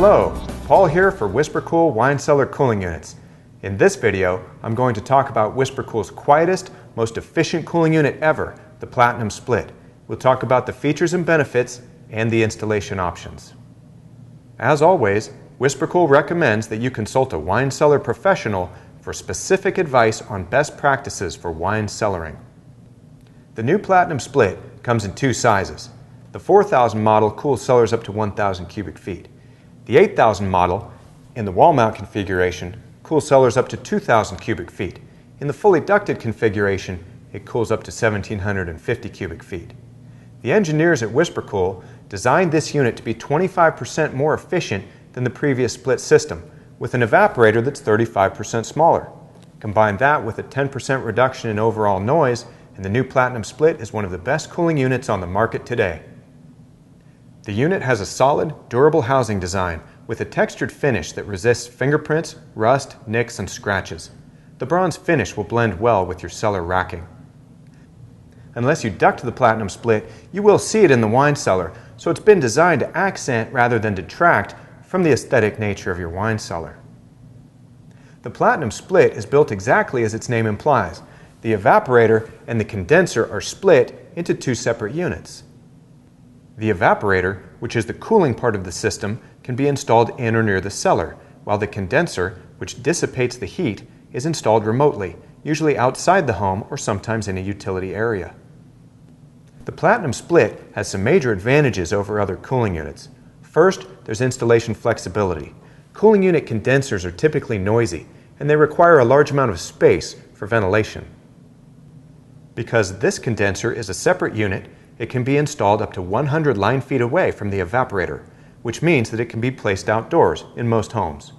Hello, Paul here for WhisperKOOL wine cellar cooling units. In this video, I'm going to talk about WhisperKOOL's quietest, most efficient cooling unit ever, the Platinum Split. We'll talk about the features and benefits and the installation options. As always, WhisperKOOL recommends that you consult a wine cellar professional for specific advice on best practices for wine cellaring. The new Platinum Split comes in two sizes. The 4000 model cools cellars up to 1,000 cubic feet. The 8000 model, in the wall mount configuration, cools cellars up to 2,000 cubic feet. In the fully ducted configuration, it cools up to 1,750 cubic feet. The engineers at WhisperKOOL designed this unit to be 25% more efficient than the previous split system, with an evaporator that's 35% smaller. Combine that with a 10% reduction in overall noise, and the new Platinum Split is one of the best cooling units on the market today. The unit has a solid, durable housing design with a textured finish that resists fingerprints, rust, nicks, and scratches. The bronze finish will blend well with your cellar racking. Unless you duct the Platinum Split, you will see it in the wine cellar, so it's been designed to accent rather than detract from the aesthetic nature of your wine cellar. The Platinum Split is built exactly as its name implies. The evaporator and the condenser are split into two separate units. The evaporator, which is the cooling part of the system, can be installed in or near the cellar, while the condenser, which dissipates the heat, is installed remotely, usually outside the home or sometimes in a utility area. The Platinum Split has some major advantages over other cooling units. First, there's installation flexibility. Cooling unit condensers are typically noisy, and they require a large amount of space for ventilation. Because this condenser is a separate unit, it can be installed up to 100 line feet away from the evaporator, which means that it can be placed outdoors in most homes.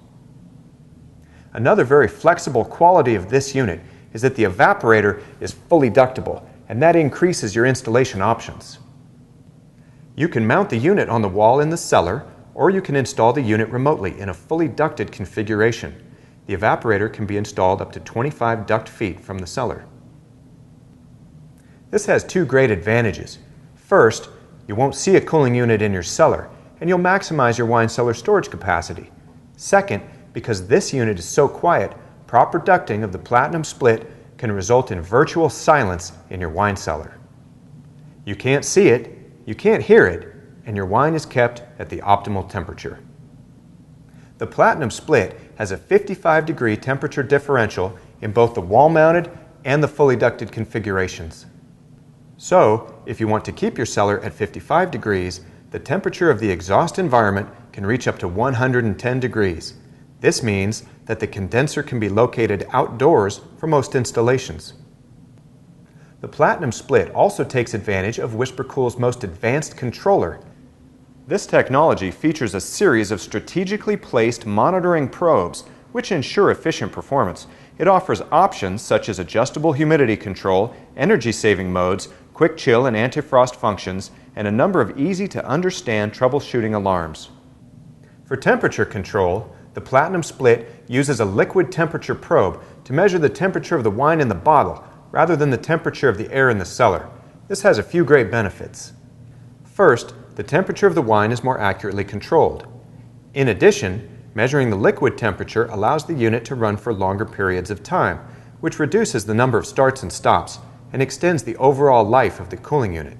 Another very flexible quality of this unit is that the evaporator is fully ductable, and that increases your installation options. You can mount the unit on the wall in the cellar, or you can install the unit remotely in a fully ducted configuration. The evaporator can be installed up to 25 duct feet from the cellar. This has two great advantages. First, you won't see a cooling unit in your cellar, and you'll maximize your wine cellar storage capacity. Second, because this unit is so quiet, proper ducting of the Platinum Split can result in virtual silence in your wine cellar. You can't see it, you can't hear it, and your wine is kept at the optimal temperature. The Platinum Split has a 55-degree temperature differential in both the wall-mounted and the fully ducted configurations. So, if you want to keep your cellar at 55 degrees, the temperature of the exhaust environment can reach up to 110 degrees. This means that the condenser can be located outdoors for most installations. The Platinum Split also takes advantage of WhisperKOOL's most advanced controller. This technology features a series of strategically placed monitoring probes which ensure efficient performance. It offers options such as adjustable humidity control, energy-saving modes, quick chill and anti-frost functions, and a number of easy-to-understand troubleshooting alarms. For temperature control, the Platinum Split uses a liquid temperature probe to measure the temperature of the wine in the bottle rather than the temperature of the air in the cellar. This has a few great benefits. First, the temperature of the wine is more accurately controlled. In addition, measuring the liquid temperature allows the unit to run for longer periods of time, which reduces the number of starts and stops and extends the overall life of the cooling unit.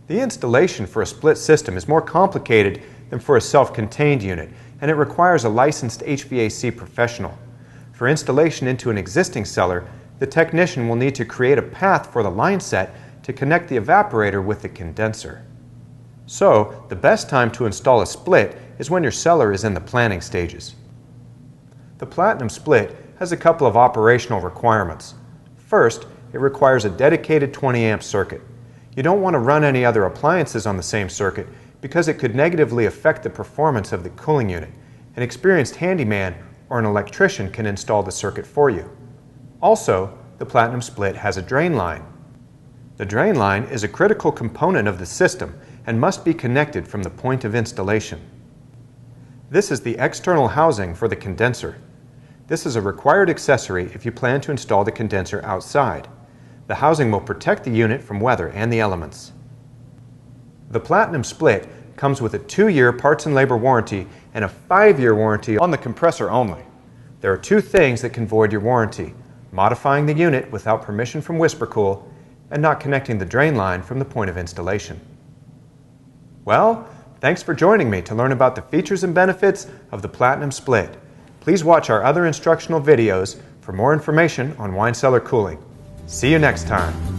The installation for a split system is more complicated than for a self-contained unit, and it requires a licensed HVAC professional. For installation into an existing cellar, the technician will need to create a path for the line set to connect the evaporator with the condenser. So, the best time to install a split is when your cellar is in the planning stages. The Platinum Split has a couple of operational requirements. First, it requires a dedicated 20-amp circuit. You don't want to run any other appliances on the same circuit because it could negatively affect the performance of the cooling unit. An experienced handyman or an electrician can install the circuit for you. Also, the Platinum Split has a drain line. The drain line is a critical component of the system and must be connected from the point of installation. This is the external housing for the condenser. This is a required accessory if you plan to install the condenser outside. The housing will protect the unit from weather and the elements. The Platinum Split comes with a 2-year parts and labor warranty and a 5-year warranty on the compressor only. There are 2 things that can void your warranty: modifying the unit without permission from WhisperKOOL and not connecting the drain line from the point of installation. Well, thanks for joining me to learn about the features and benefits of the Platinum Split. Please watch our other instructional videos for more information on wine cellar cooling. See you next time.